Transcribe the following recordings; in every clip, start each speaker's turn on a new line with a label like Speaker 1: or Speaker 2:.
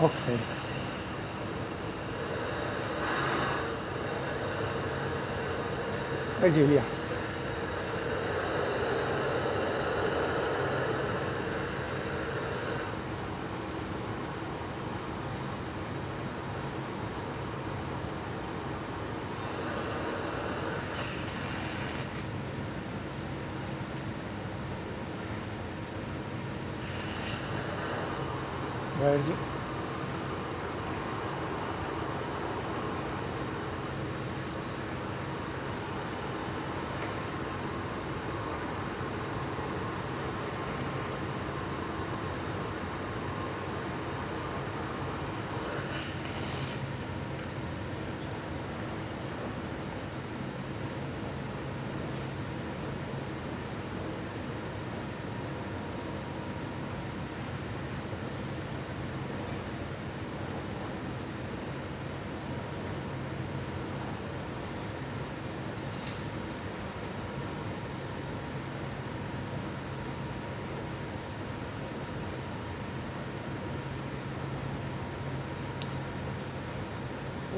Speaker 1: Okay. Where's Julia? Where is it?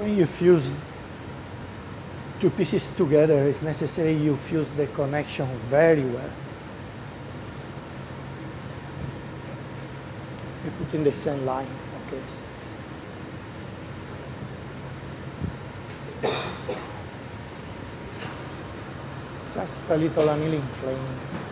Speaker 1: When you fuse two pieces together, it's necessary you fuse the connection very well. You put in the same line, okay? Just a little annealing flame.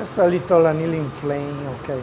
Speaker 1: Just a little annealing flame, okay.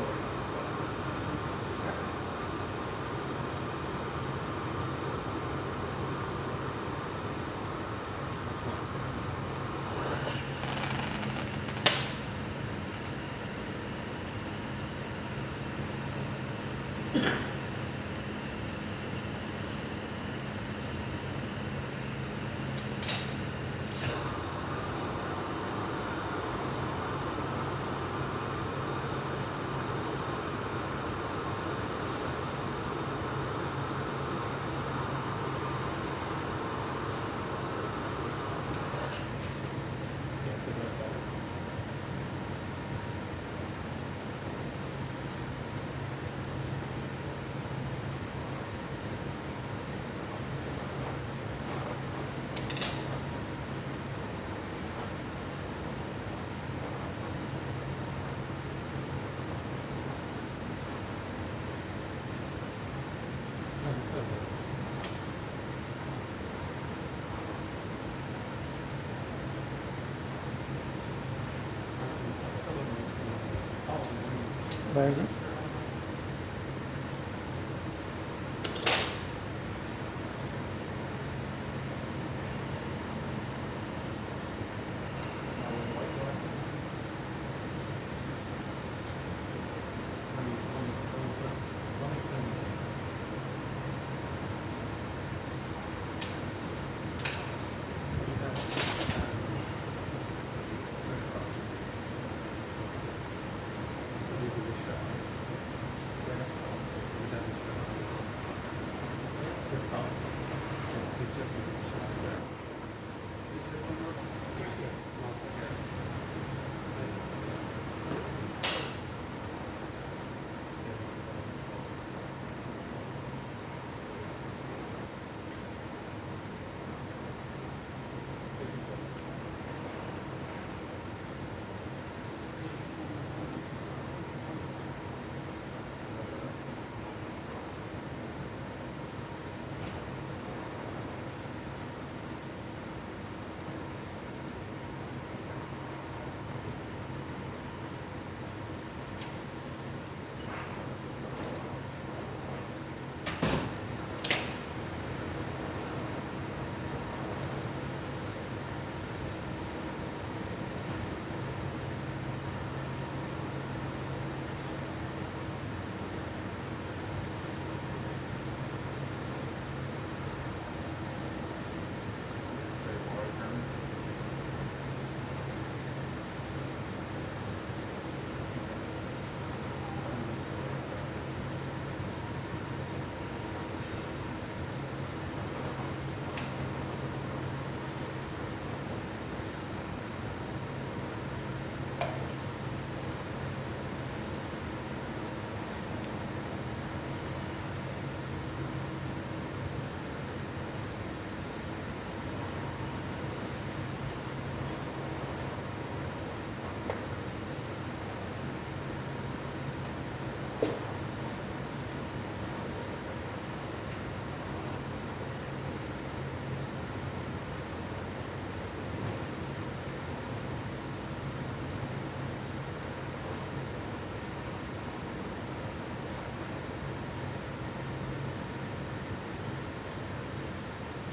Speaker 1: Where is it?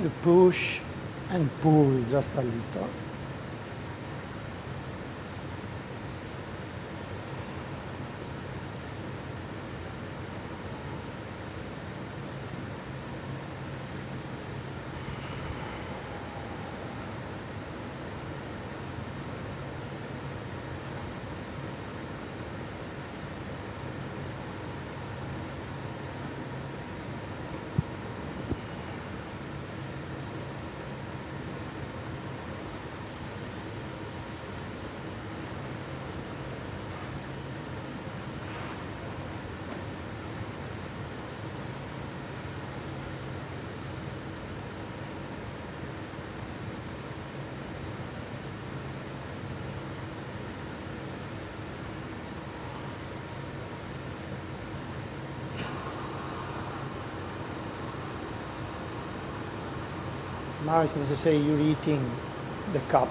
Speaker 1: You push and pull just a little. Now it's necessary you're eating the cup.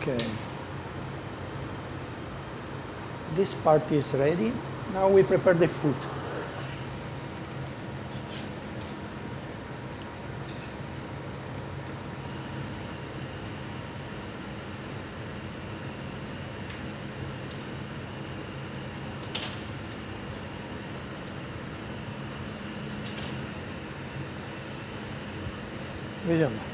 Speaker 1: Okay. This part is ready. Now we prepare the food. Vediamo.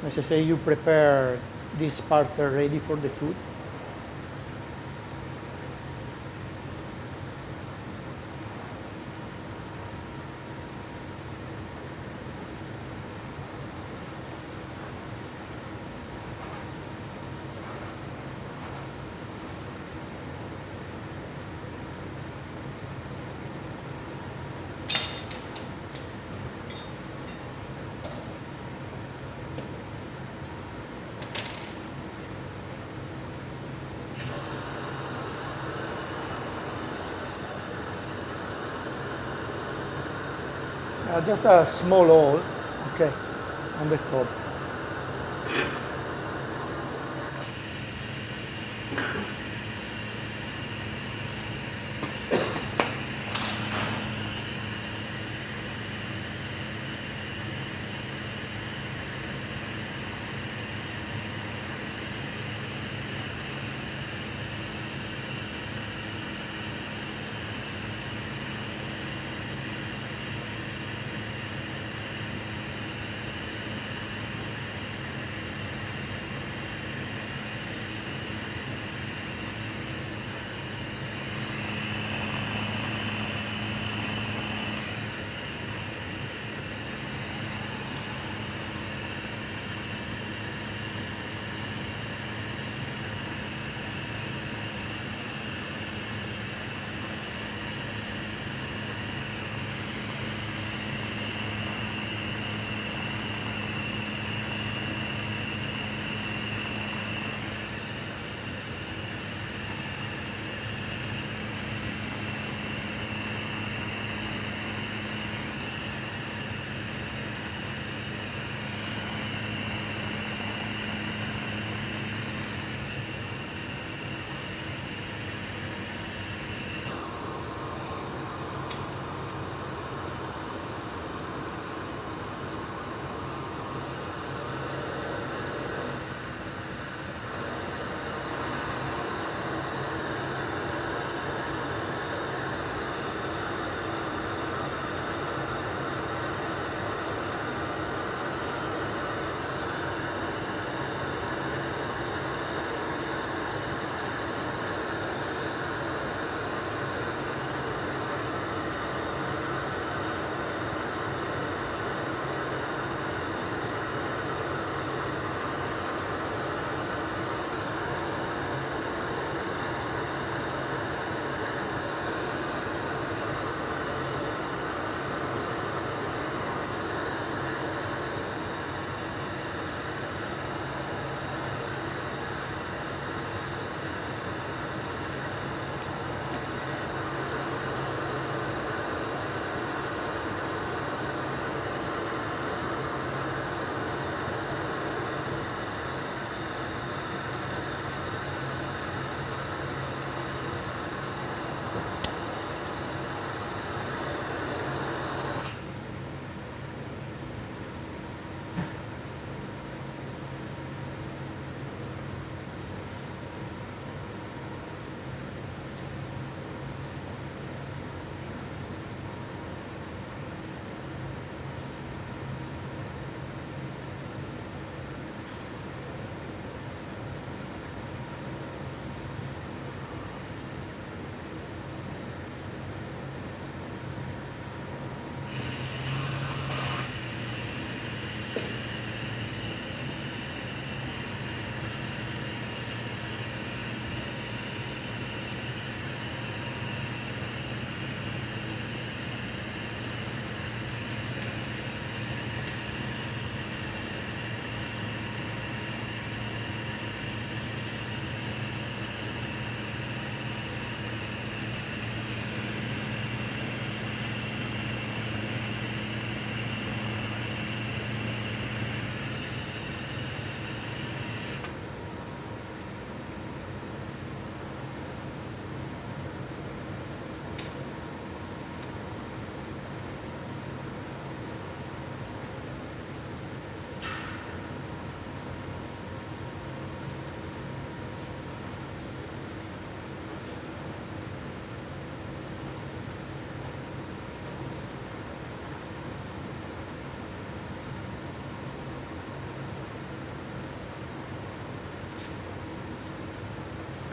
Speaker 1: As I say, you prepare this part ready for the food. Just a small hole, okay, on the top.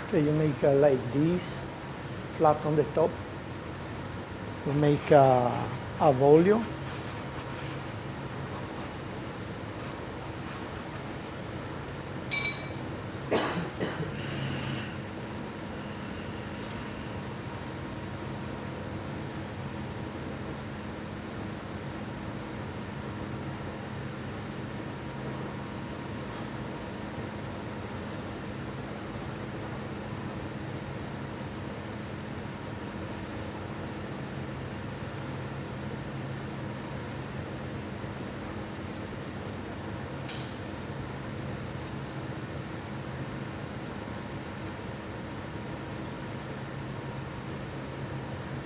Speaker 1: Okay, you make like this, flat on the top. You make a volume.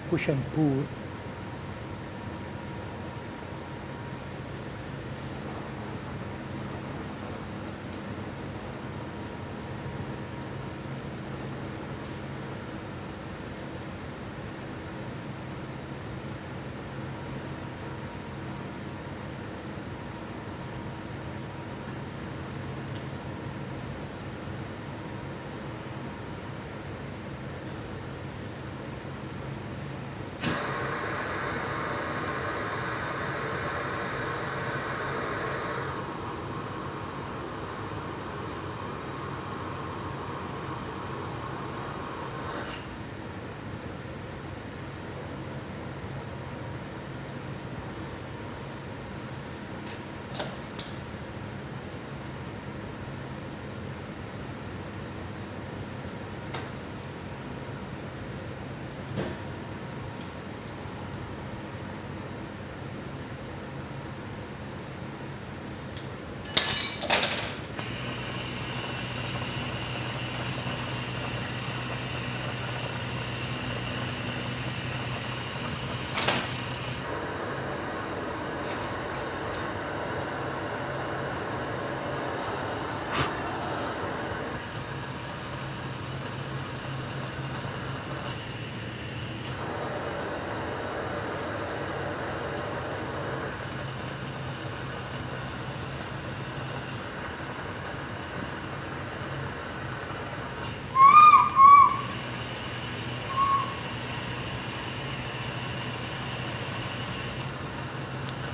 Speaker 1: Push and pull.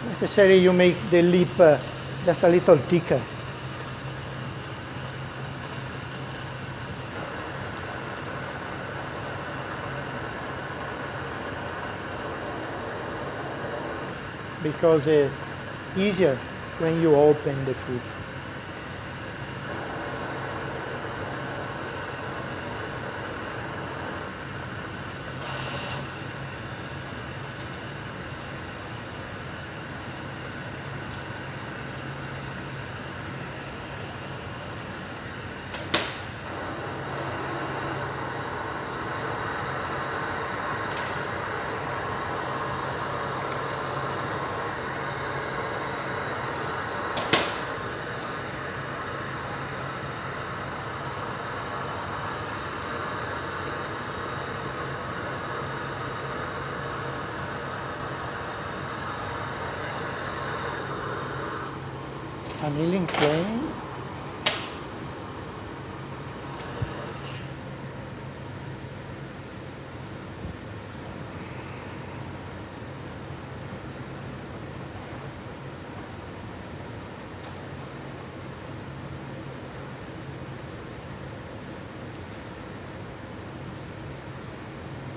Speaker 1: Necessary you make the lip just a little thicker. Because it's easier when you open the food. Annealing flame.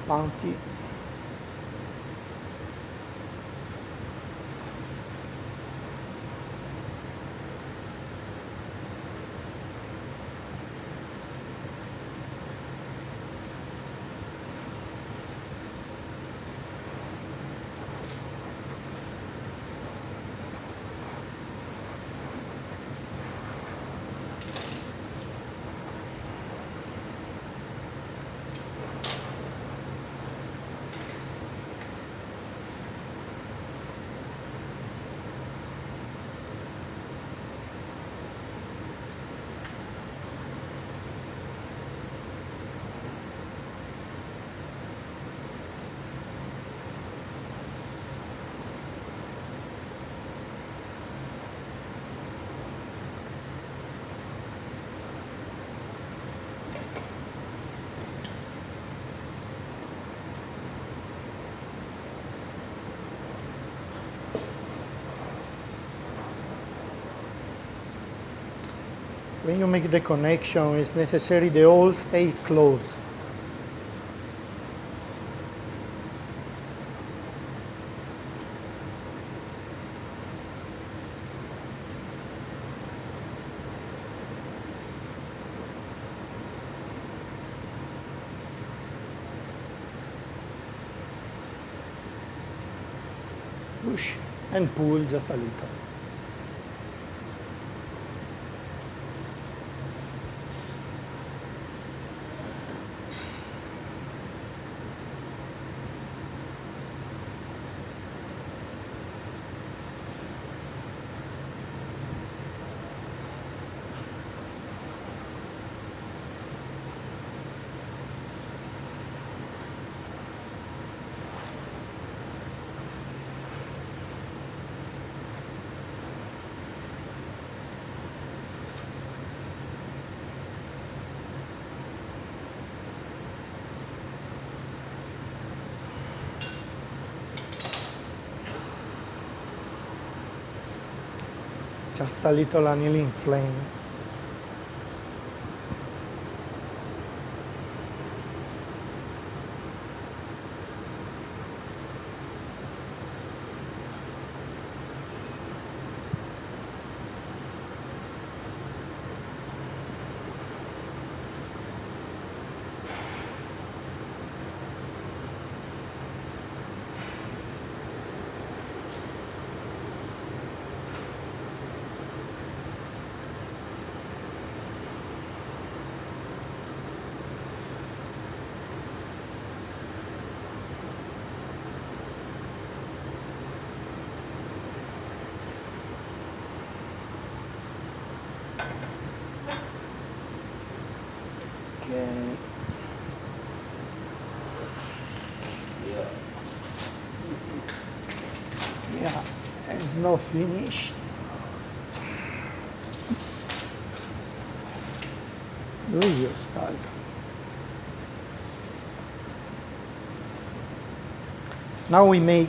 Speaker 1: Bounty. when you make the connection, it's necessary the hole stay closed. Push and pull just a little. Just a little annealing flame. Okay. Yeah, it's not finished. Do you start? Now we make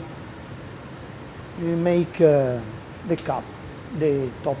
Speaker 1: the cup, the top.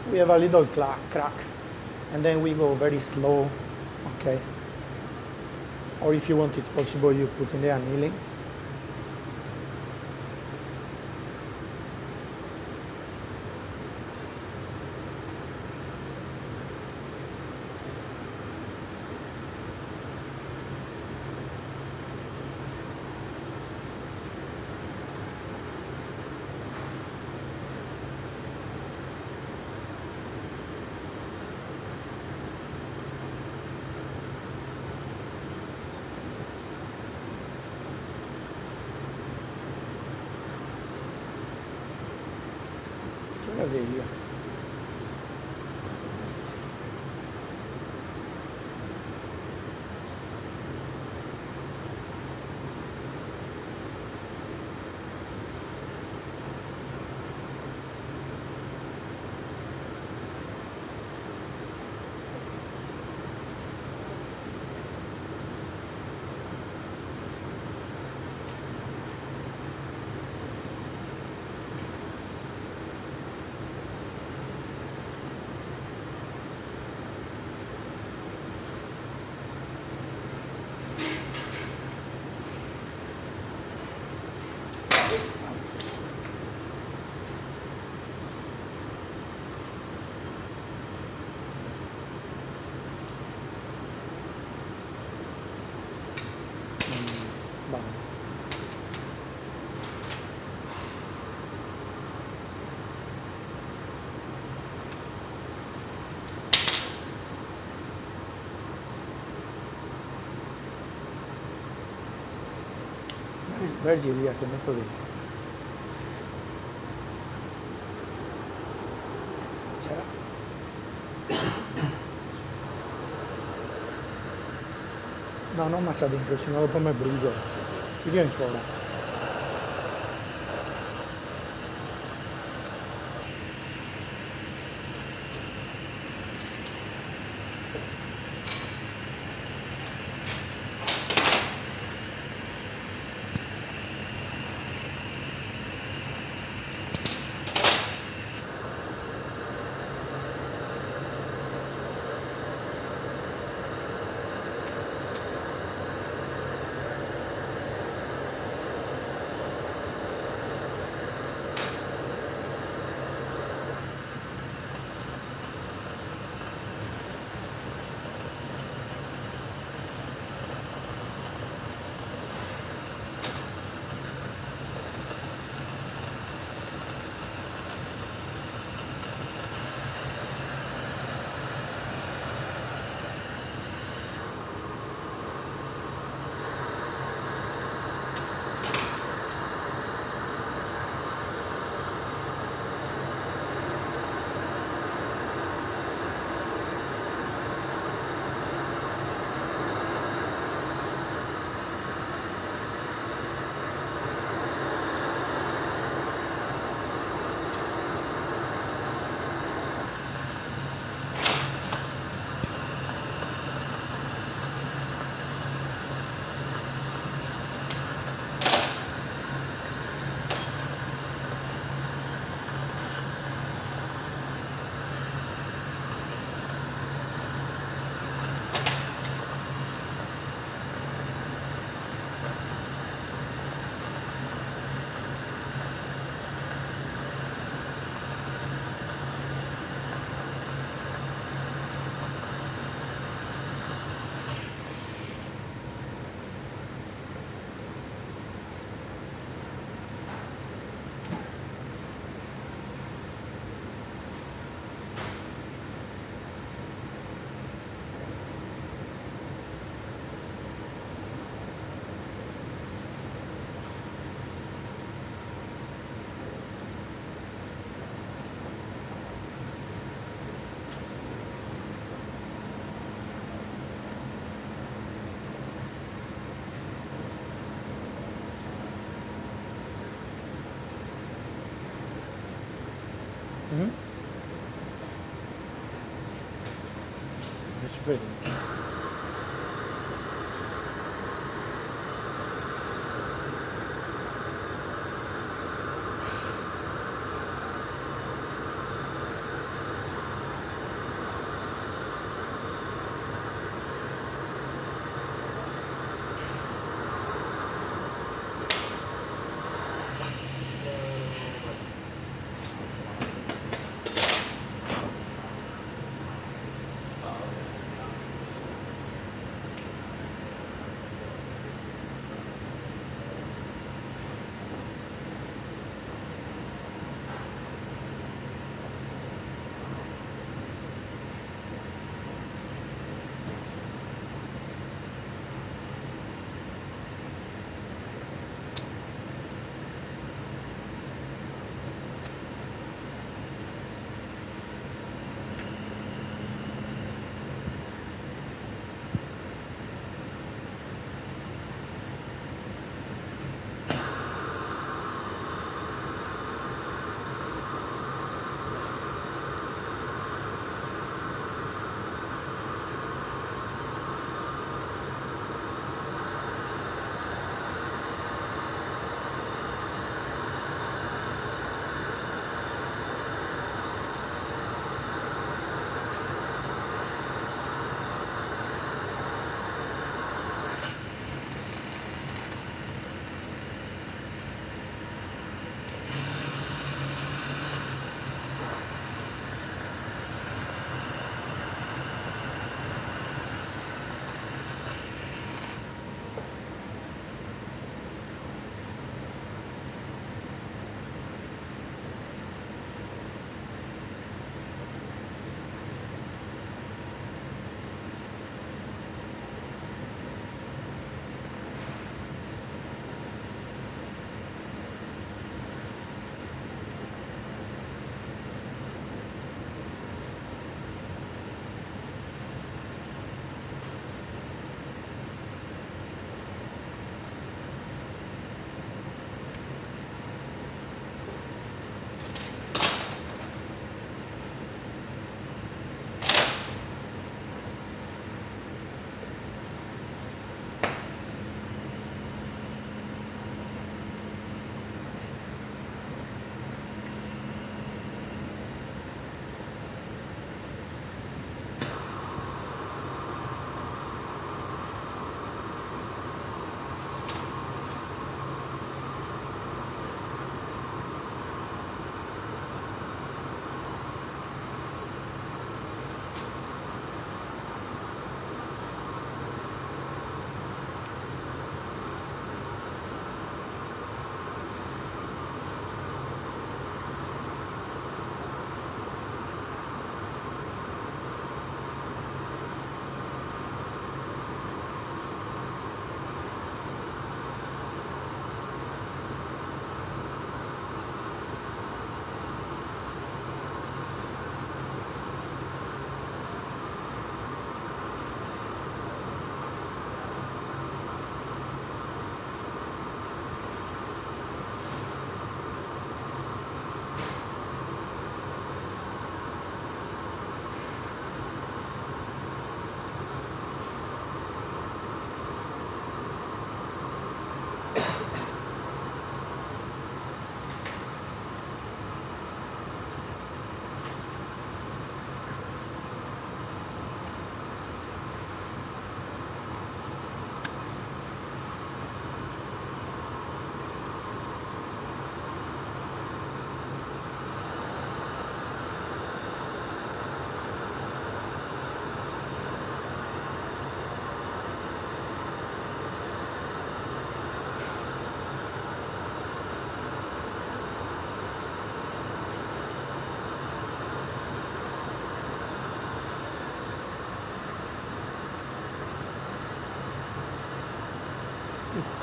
Speaker 1: We have a little crack, and then we go very slow, okay? Or if you want, it's possible you put in the annealing. Maravilha. Virgil, che metto lì. C'era. No, non massa dentro, sennò dopo mi brugio. Ti vieni fuori. Ci vedi.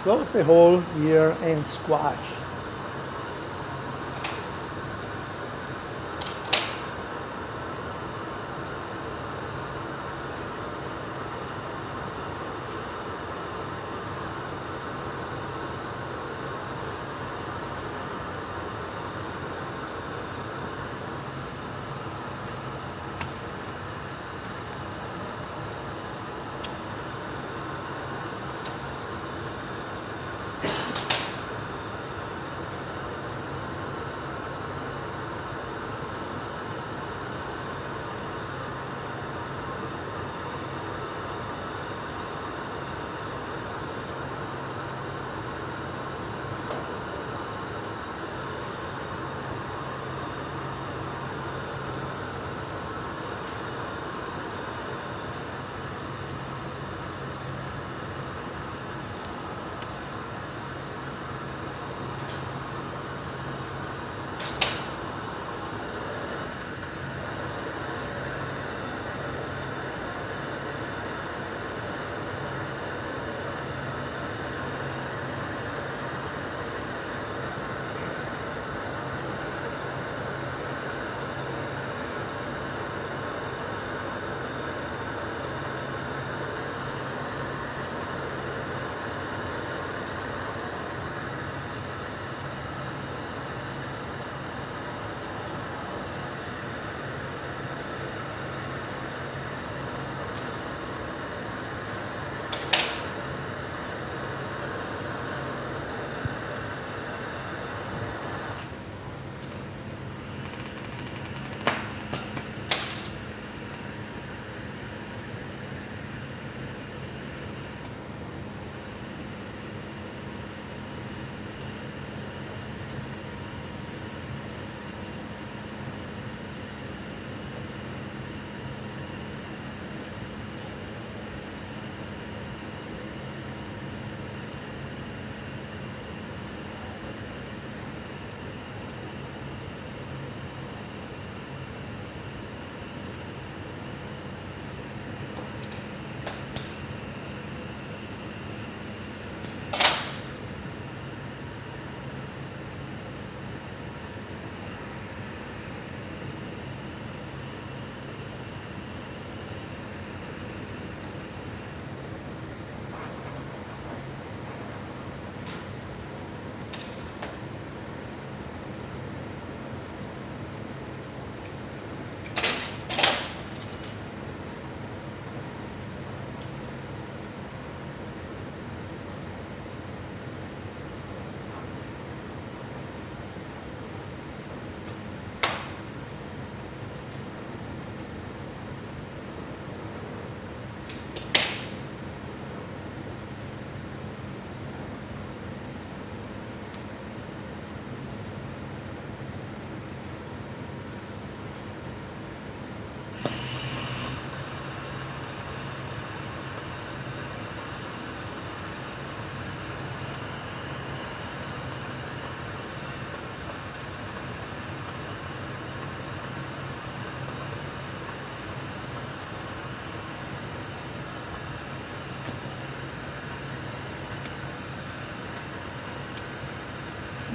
Speaker 1: Close the hole here and squash.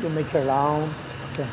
Speaker 1: You make a round. Okay.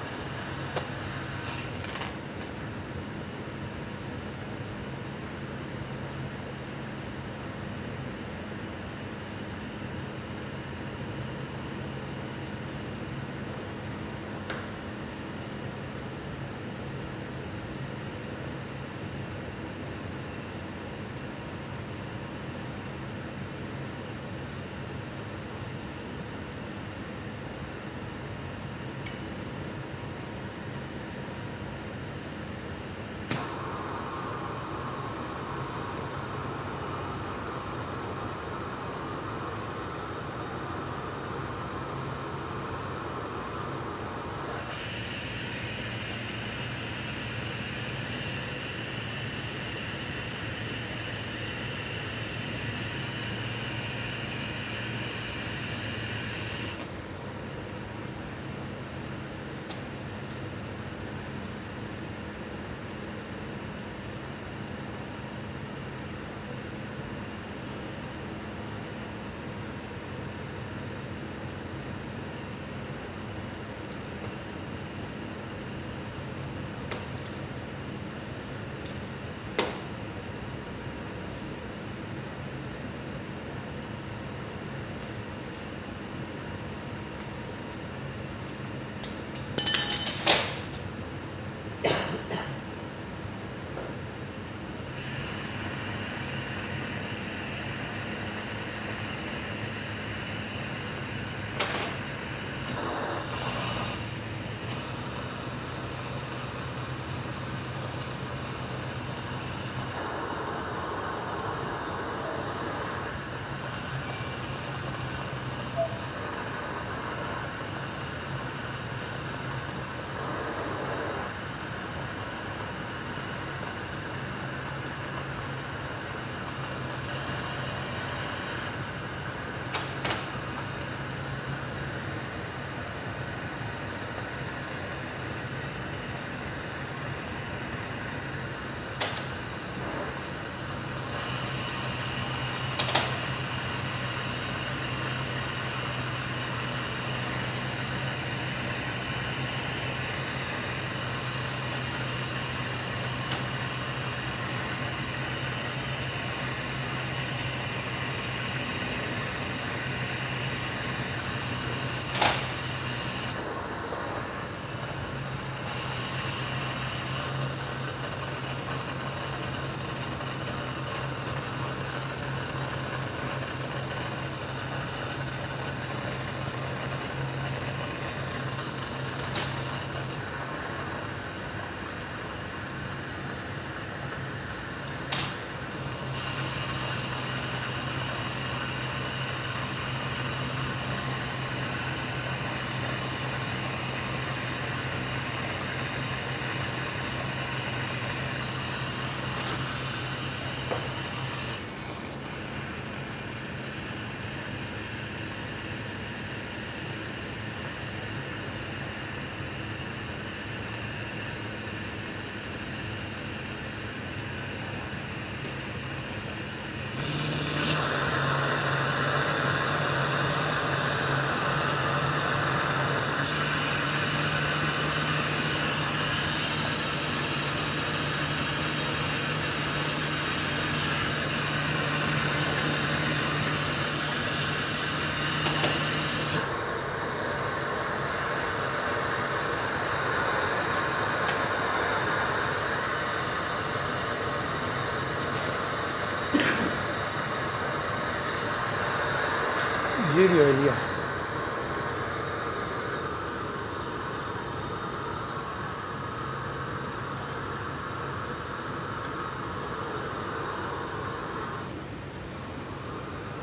Speaker 1: Giulio Elia.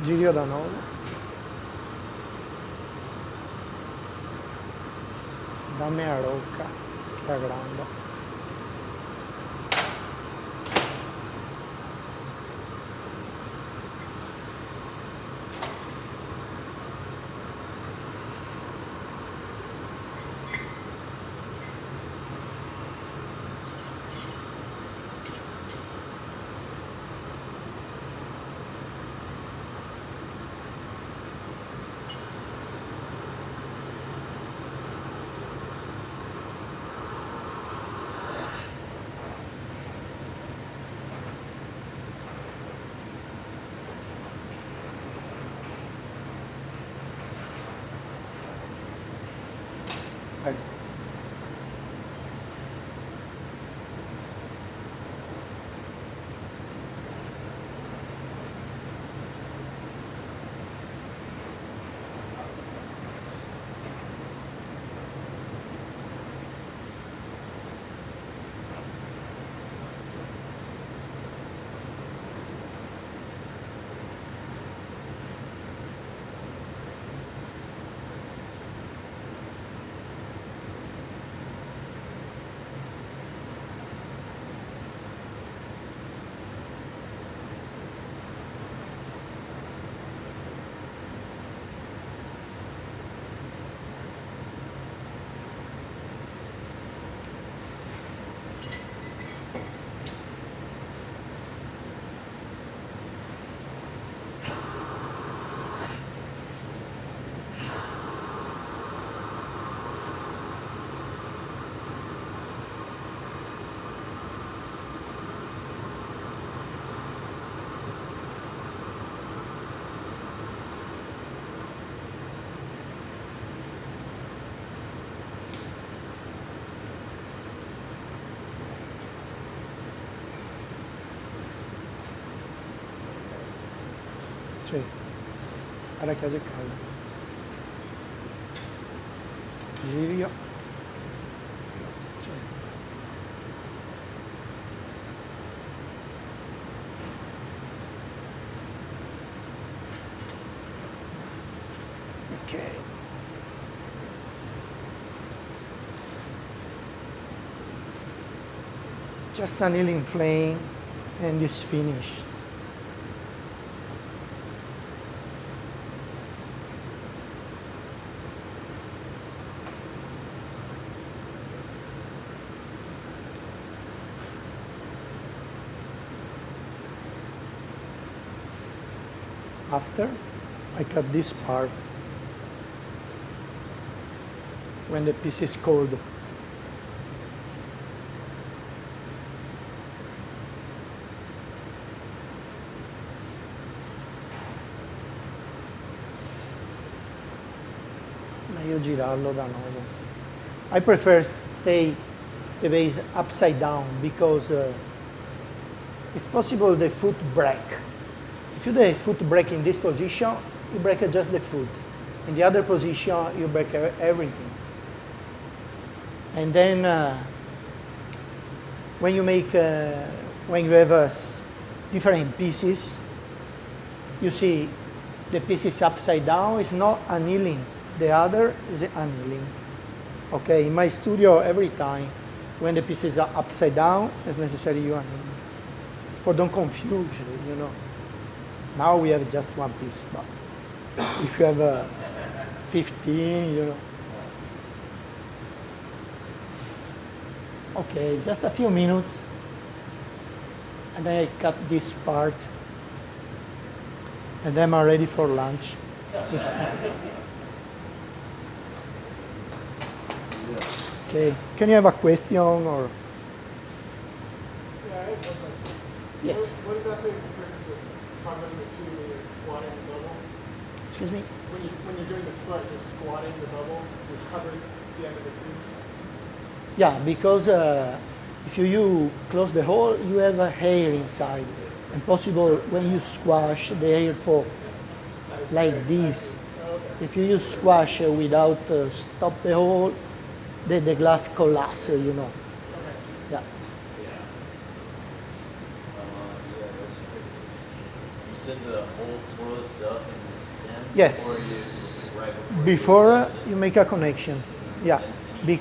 Speaker 1: Giulio da nuovo. Dammi la rocca, che è grande. Vai. Sì, guarda che è caldo. Giglio. Sì. Ok. Just annealing flame and it's finished. After I cut this part when the piece is cold. Meglio girarlo da nuovo. I prefer stay the base upside down because it's possible the foot break. If you do the foot break in this position, you break just the foot. In the other position, you break everything. And then when you make, when you have different pieces, you see the piece is upside down, it's not annealing. The other is annealing. Okay, in my studio, every time when the pieces are upside down, it's necessary you anneal. For don't confuse, you know. Now we have just one piece, but if you have 15, you know. Okay, just a few minutes, and then I cut this part, and then I'm ready for lunch. Okay, can you have a question or?
Speaker 2: Yeah, I have one question.
Speaker 1: Yes.
Speaker 2: What exactly is the purpose of covering the two when you're squatting the bubble?
Speaker 1: Excuse me?
Speaker 2: When you're doing the foot, you're squatting the bubble, you're covering the end of the tube.
Speaker 1: Yeah, because if you close the hole, you have air inside. And possible when you squash, the air fall like this.
Speaker 2: Oh,
Speaker 1: If you use squash without stop the hole, the glass collapses, you know.
Speaker 2: Okay.
Speaker 1: Yeah.
Speaker 3: You said the whole flow stuff in the stem?
Speaker 1: Yes.
Speaker 3: Or you, right before
Speaker 1: Before
Speaker 3: you roast it?
Speaker 1: you make a connection. Yeah.
Speaker 3: And
Speaker 1: Be,
Speaker 3: you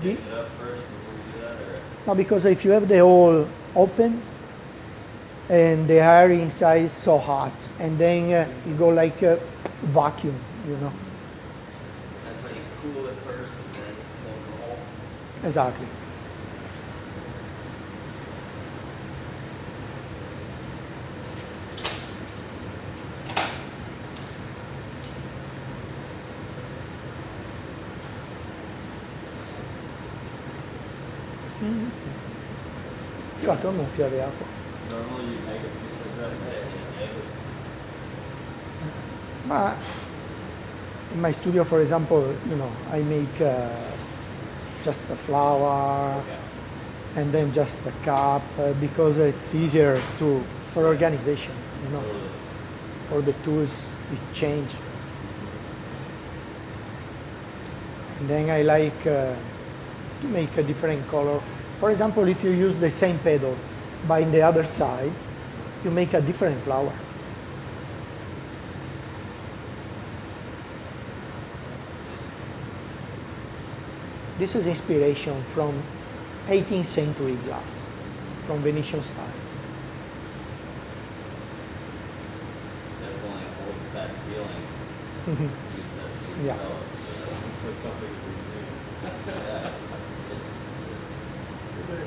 Speaker 1: be,
Speaker 3: take it up first before you do that? Or?
Speaker 1: no, because if you have the hole open and the air inside is so hot, and then you go like a vacuum, you know.
Speaker 3: That's how you cool it first and then close the hole?
Speaker 1: Exactly. Io altro non fiore acqua.
Speaker 3: Normally you make a piece like that and egg it.
Speaker 1: Ma in my studio, for example, you know, I make just a flower and then just a cup because it's easier for organization, you know. For the tools, it change. And then I like to make a different color. For example, if you use the same pedal, but in the other side, you make a different flower. This is inspiration from 18th century glass, from Venetian style.
Speaker 3: Definitely hold that feeling.
Speaker 1: Yeah.
Speaker 4: Looks like something in the museum.
Speaker 3: Yeah.
Speaker 2: Is there,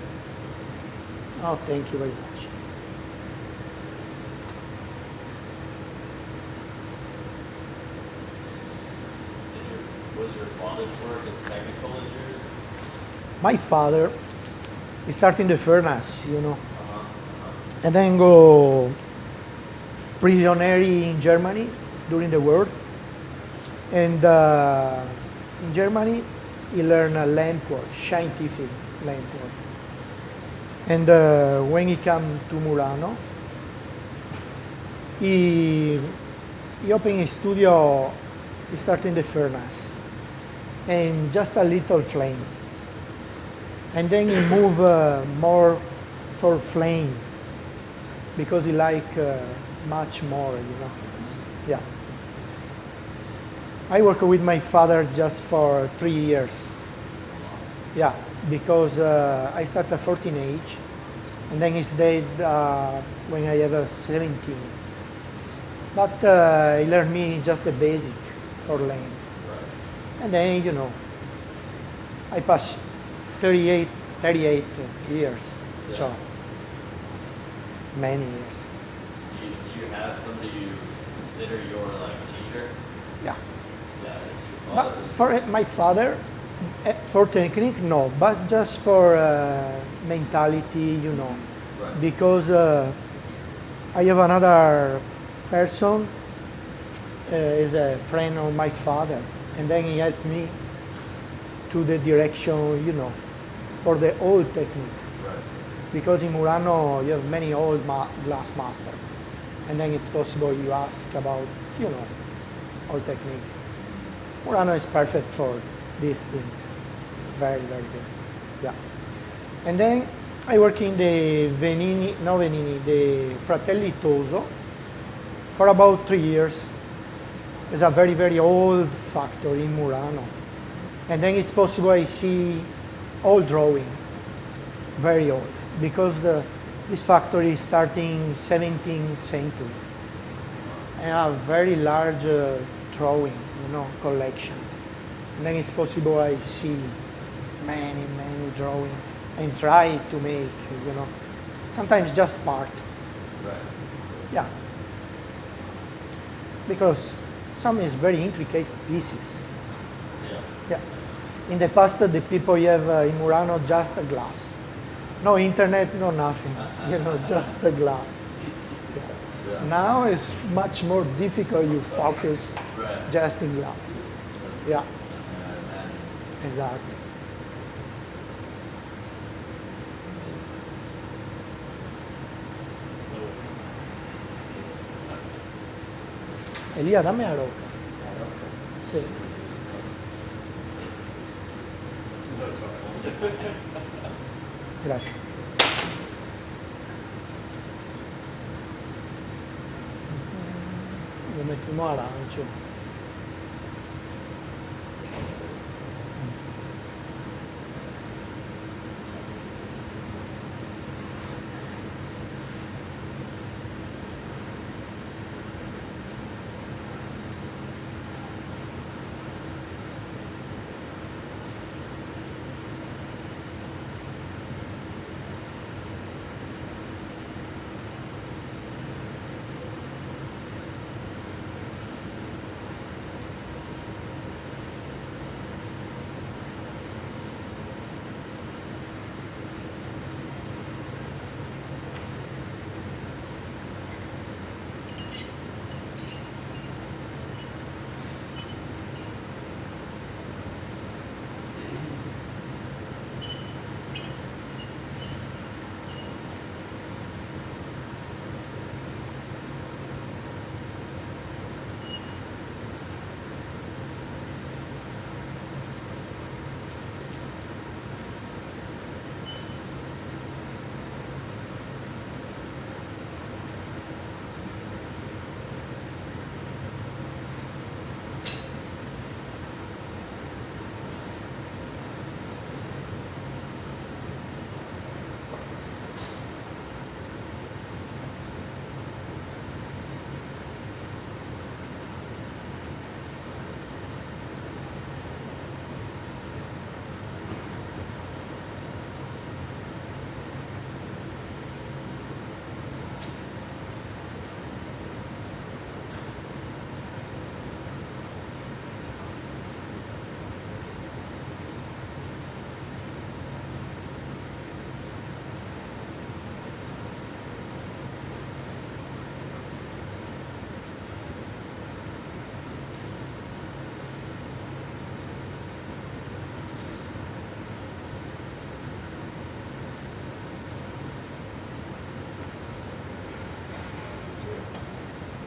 Speaker 1: Oh, thank you very much.
Speaker 3: Was your father's work as technical as yours?
Speaker 1: My father started in the furnace, you know,
Speaker 3: Uh-huh.
Speaker 1: and then go prisoner in Germany during the war. And in Germany, he learned a lamp work, scientific lamp work. And when he came to Murano, he opened his studio, he started in the furnace, and just a little flame. And then he moved more for flame because he liked much more, you know. Yeah. I worked with my father just for 3 years. Yeah, because I started at 14 age, and then he's dead when I was 17. But he learned me just the basic for lamp.
Speaker 3: Right.
Speaker 1: And then, you know, I passed 38 years,
Speaker 3: Yeah.
Speaker 1: so many years.
Speaker 3: Do you have somebody you consider your like teacher?
Speaker 1: Yeah.
Speaker 3: Yeah, it's your
Speaker 1: But
Speaker 3: father.
Speaker 1: for my father, for technique, no, but just for mentality, you know,
Speaker 3: Right.
Speaker 1: because I have another person, is a friend of my father, and then he helped me to the direction, you know, for the old technique.
Speaker 3: Right.
Speaker 1: Because in Murano you have many old glass masters, and then it's possible you ask about, you know, old technique. Murano is perfect for these things. Very, very good. Yeah. And then I work in the the Fratelli Toso for about 3 years. It's a very, very old factory in Murano. And then it's possible I see old drawing, very old, because this factory is starting 17th century. And a very large drawing, you know, collection. And then it's possible I see many, many drawing and try to make, you know, sometimes just part.
Speaker 3: Right.
Speaker 1: Yeah. Because some is very intricate pieces.
Speaker 3: Yeah.
Speaker 1: Yeah. In the past, the people have in Murano just a glass. No internet, no nothing. You know, just a glass.
Speaker 3: Yeah.
Speaker 1: Now it's much more difficult. You focus
Speaker 3: Right.
Speaker 1: just in glass. Yeah,
Speaker 3: And
Speaker 1: exactly. Elia, dame la roca. Sì. Grazie. Lo mettiamo arancio.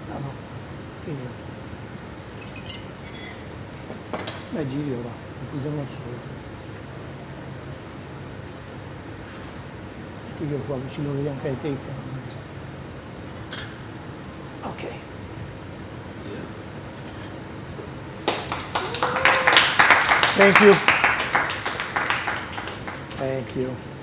Speaker 1: Ah no, finito. Beh, giri ora, usiamo solo. Metti che qua vicino vedi anche le telecamere. Ok. Thank you. Thank you.